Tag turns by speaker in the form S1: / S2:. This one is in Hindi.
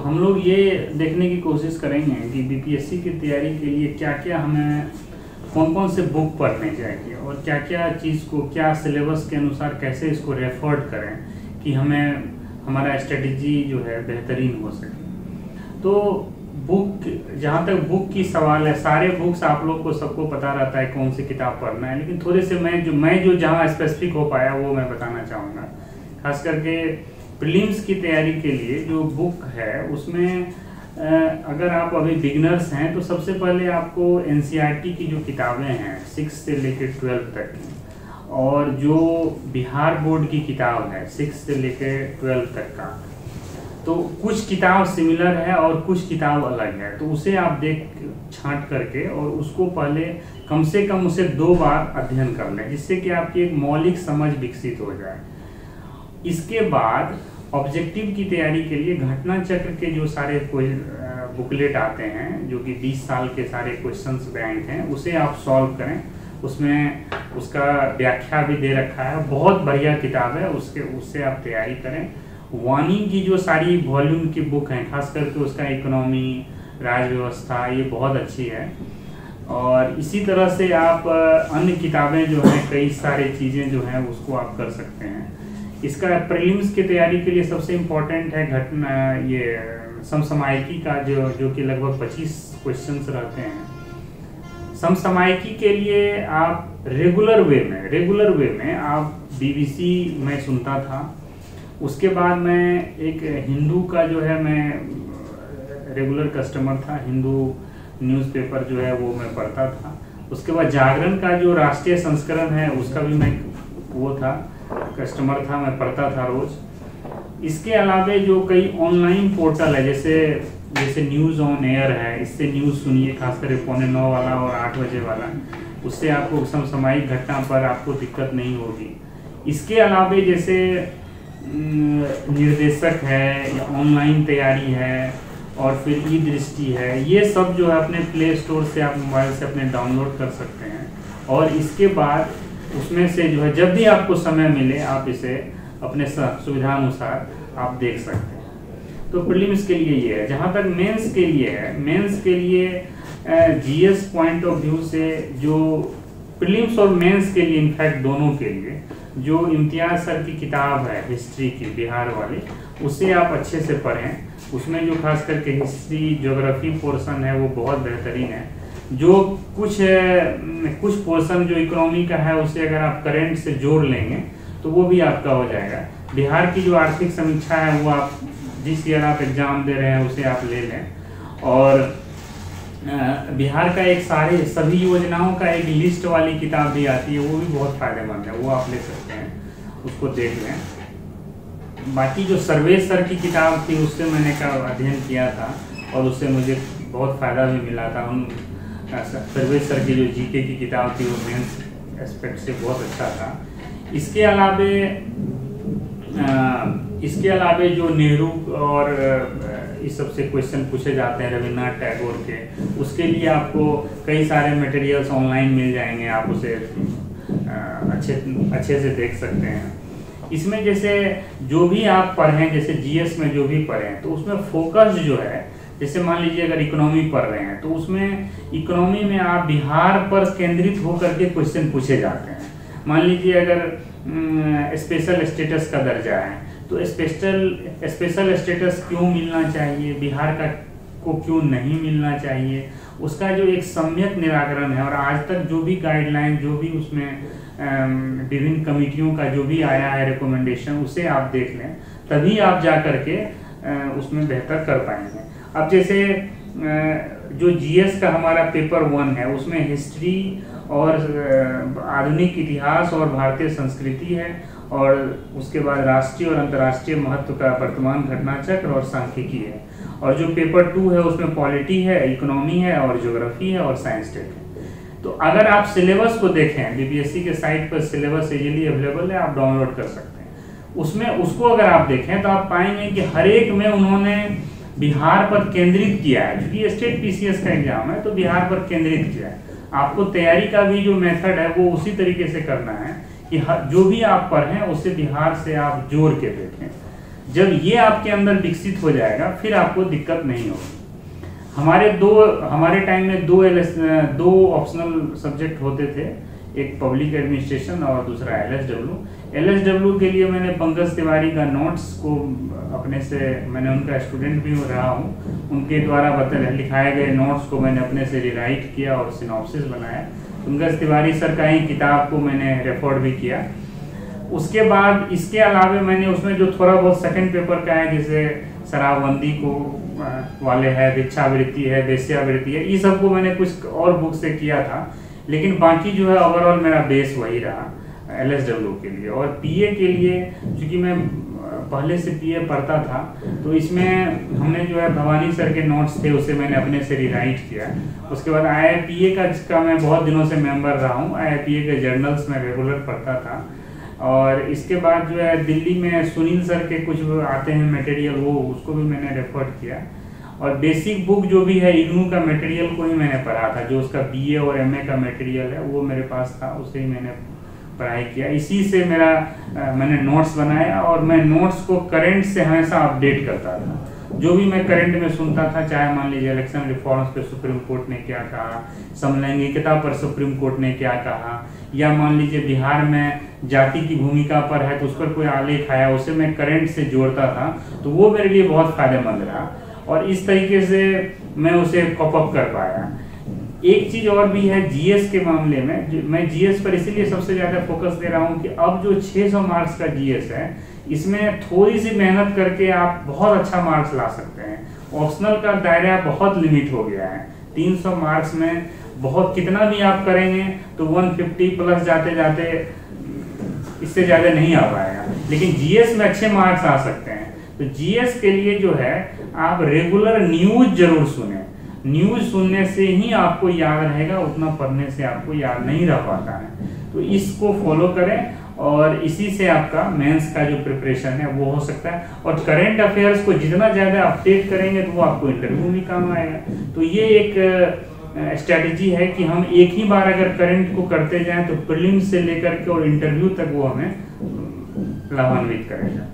S1: हम लोग ये देखने की कोशिश करेंगे कि बीपीएससी की तैयारी के लिए क्या क्या हमें कौन कौन से बुक पढ़ने चाहिए और क्या क्या चीज़ को क्या सिलेबस के अनुसार कैसे इसको रेफर्ड करें कि हमें हमारा स्ट्रेटजी जो है बेहतरीन हो सके। तो बुक, जहाँ तक बुक की सवाल है, सारे बुक्स आप लोग को सबको पता रहता है कौन सी किताब पढ़ना है, लेकिन थोड़े से मैं जो जहाँ स्पेसिफिक हो पाया वो मैं बताना चाहूँगा। खास करके प्रीलिम्स की तैयारी के लिए जो बुक है उसमें अगर आप अभी बिगिनर्स हैं तो सबसे पहले आपको एनसीईआरटी की जो किताबें हैं 6 से लेकर 12 तक की, और जो बिहार बोर्ड की किताब है 6 से लेकर 12 तक का, तो कुछ किताब सिमिलर है और कुछ किताब अलग है, तो उसे आप देख छांट करके और उसको पहले कम से कम उसे 2 बार अध्ययन कर लें, जिससे कि आपकी एक मौलिक समझ विकसित हो जाए। इसके बाद ऑब्जेक्टिव की तैयारी के लिए घटना चक्र के जो सारे बुकलेट आते हैं, जो कि 20 साल के सारे क्वेश्चंस बैंक हैं, उसे आप सॉल्व करें। उसमें उसका व्याख्या भी दे रखा है, बहुत बढ़िया किताब है, उससे आप तैयारी करें। वानी की जो सारी वॉल्यूम की बुक हैं, खास करके उसका इकोनॉमी, राज व्यवस्था, ये बहुत अच्छी है। और इसी तरह से आप अन्य किताबें जो हैं, कई सारी चीज़ें जो हैं उसको आप कर सकते हैं। इसका प्रीलिम्स की तैयारी के लिए सबसे इम्पोर्टेंट है घटना, ये समसामयिकी का जो कि लगभग 25 क्वेश्चंस रहते हैं। समसामयिकी के लिए आप रेगुलर वे में आप बीबीसी मैं सुनता था। उसके बाद मैं एक हिंदू का जो है, मैं रेगुलर कस्टमर था, हिंदू न्यूज़पेपर जो है वो मैं पढ़ता था। उसके बाद जागरण का जो राष्ट्रीय संस्करण है उसका भी मैं वो था, कस्टमर था, मैं पढ़ता था रोज। इसके अलावा जो कई ऑनलाइन पोर्टल है, जैसे न्यूज़ ऑन एयर है, इससे न्यूज़ सुनिए, खासकर 9:15 वाला और 8 बजे वाला, उससे आपको समसामयिक घटना पर आपको दिक्कत नहीं होगी। इसके अलावा जैसे निर्देशक है या ऑनलाइन तैयारी है और फिर ई दृष्टि है, ये सब जो है अपने प्ले स्टोर से आप मोबाइल से अपने डाउनलोड कर सकते हैं। और इसके बाद उसमें से जो है जब भी आपको समय मिले आप इसे अपने सुविधा अनुसार आप देख सकते हैं। तो प्रीलिम्स के लिए ये है। जहाँ तक मेंस के लिए है, मेंस के लिए जीएस पॉइंट ऑफ व्यू से जो प्रीलिम्स और मेंस के लिए, इनफैक्ट दोनों के लिए, जो इम्तियाज सर की किताब है हिस्ट्री की, बिहार वाली, उसे आप अच्छे से पढ़ें। उसमें जो खास करके हिस्ट्री ज्योग्राफी पोर्शन है वो बहुत बेहतरीन है। जो कुछ पोर्शन जो इकोनॉमी का है उसे अगर आप करंट से जोड़ लेंगे तो वो भी आपका हो जाएगा। बिहार की जो आर्थिक समीक्षा है वो आप जिस ईयर आप एग्जाम दे रहे हैं उसे आप ले लें। और बिहार का एक सभी योजनाओं का एक लिस्ट वाली किताब भी आती है, वो भी बहुत फायदेमंद है, वो आप ले सकते हैं, उसको देख लें। बाकी जो सर्वेश सर की किताब थी उससे मैंने अध्ययन किया था और उससे मुझे बहुत फ़ायदा भी मिला था। सर्वेश सर की जो जीके की किताब थी वो मेंस एस्पेक्ट से बहुत अच्छा था। इसके अलावे जो नेहरू और इस सब से क्वेश्चन पूछे जाते हैं रविन्द्रनाथ टैगोर के, उसके लिए आपको कई सारे मटेरियल्स ऑनलाइन मिल जाएंगे, आप उसे अच्छे से देख सकते हैं। इसमें जैसे जो भी आप पढ़ें, जैसे जीएस में जो भी पढ़ें, तो उसमें फोकस जो है, जैसे मान लीजिए अगर इकोनॉमी पढ़ रहे हैं तो उसमें इकोनॉमी में आप बिहार पर केंद्रित होकर के क्वेश्चन पूछे जाते हैं। मान लीजिए अगर स्पेशल स्टेटस का दर्जा है तो स्पेशल स्टेटस क्यों मिलना चाहिए, बिहार को क्यों नहीं मिलना चाहिए, उसका जो एक सम्यक निराकरण है। और आज तक जो भी गाइडलाइन, जो भी उसमें विभिन्न कमिटियों का जो भी आया है रिकमेंडेशन, उसे आप देख लें, तभी आप जा करके उसमें बेहतर कर पाएंगे। अब जैसे जो जीएस का हमारा पेपर 1 है उसमें हिस्ट्री और आधुनिक इतिहास और भारतीय संस्कृति है, और उसके बाद राष्ट्रीय और अंतर्राष्ट्रीय महत्व का वर्तमान घटना चक्र और सांख्यिकी है। और जो पेपर 2 है उसमें पॉलिटी है, इकोनॉमी है और ज्योग्राफी है और साइंस टेक है। तो अगर आप सिलेबस को देखें, बीपीएससी के साइट पर सिलेबस इजीली अवेलेबल है, आप डाउनलोड कर सकते हैं। उसमें उसको अगर आप देखें तो आप पाएंगे कि हर एक में उन्होंने बिहार पर केंद्रित किया है, क्योंकि स्टेट पीसीएस का एग्जाम है तो बिहार पर केंद्रित किया है। आपको तैयारी का भी जो मेथड है वो उसी तरीके से करना है कि जो भी आप पढ़ें उसे बिहार से आप जोड़ के देखें। जब ये आपके अंदर विकसित हो जाएगा फिर आपको दिक्कत नहीं होगी। हमारे टाइम में दो ऑप्शनल सब्जेक्ट होते थे, एक पब्लिक एडमिनिस्ट्रेशन और दूसरा एलएसडब्ल्यू के लिए मैंने पंकज तिवारी का नोट्स को अपने से, मैंने उनका स्टूडेंट भी रहा हूँ, उनके द्वारा लिखाए गए नोट्स को मैंने अपने से रिराइट किया और सिनॉप्सिस बनाया। पंकज तिवारी सर का ही किताब को मैंने रेफर भी किया। उसके बाद इसके अलावा मैंने उसमें जो थोड़ा बहुत सेकंड पेपर का है, जैसे शराबबंदी को वाले है, भिक्षावृत्ति है, वेश्यावृत्ति है, ये सब को मैंने कुछ और बुक से किया था, लेकिन बाकी जो है ओवरऑल मेरा बेस वही रहा एलएसडब्ल्यू के लिए। और पीए के लिए चूंकि मैं पहले से पीए पढ़ता था, तो इसमें हमने जो है भवानी सर के नोट्स थे उसे मैंने अपने से रिराइट किया। उसके बाद आईआईपीए का मैं बहुत दिनों से मेंबर रहा हूँ, आईआईपीए के जर्नल्स में रेगुलर पढ़ता था। और इसके बाद जो है दिल्ली में सुनील सर के कुछ आते हैं मटेरियल, वो उसको भी मैंने रेफर किया। और बेसिक बुक जो भी है इग्नू का मटेरियल को ही मैंने पढ़ा था, जो उसका बीए और एमए का मटेरियल है वो मेरे पास था, उसे ही मैंने पढ़ाई किया। इसी से मैंने नोट्स बनाया और मैं नोट्स को करंट से हमेशा अपडेट करता था। जो भी मैं करंट में सुनता था, चाहे मान लीजिए इलेक्शन रिफॉर्म्स पे सुप्रीम कोर्ट ने क्या कहा, समलैंगिकता पर सुप्रीम कोर्ट ने क्या कहा, या मान लीजिए बिहार में जाति की भूमिका पर है तो उस पर कोई आलेख आया, उसे मैं करंट से जोड़ता था, तो वो मेरे लिए बहुत फायदेमंद रहा और इस तरीके से मैं उसे कॉप अप कर पाया। एक चीज और भी है जीएस के मामले में, मैं जीएस पर इसीलिए सबसे ज्यादा फोकस दे रहा हूँ कि अब जो 600 मार्क्स का जीएस है, इसमें थोड़ी सी मेहनत करके आप बहुत अच्छा मार्क्स ला सकते हैं। ऑप्शनल का दायरा बहुत लिमिट हो गया है, 300 मार्क्स में बहुत कितना भी आप करेंगे तो 150 प्लस जाते जाते इससे ज्यादा नहीं आ पाएगा, लेकिन जीएस में अच्छे मार्क्स आ सकते हैं। तो जीएस के लिए जो है आप रेगुलर न्यूज जरूर सुने, न्यूज सुनने से ही आपको याद रहेगा, उतना पढ़ने से आपको याद नहीं रह पाता है। तो इसको फॉलो करें और इसी से आपका मेंस का जो प्रिपरेशन है वो हो सकता है। और करंट अफेयर्स को जितना ज़्यादा अपडेट करेंगे तो वो आपको इंटरव्यू में काम आएगा। तो ये एक स्ट्रैटेजी है कि हम एक ही बार अगर करंट को करते जाएं तो प्रीलिम्स से लेकर के और इंटरव्यू तक वो हमें लाभान्वित करेगा।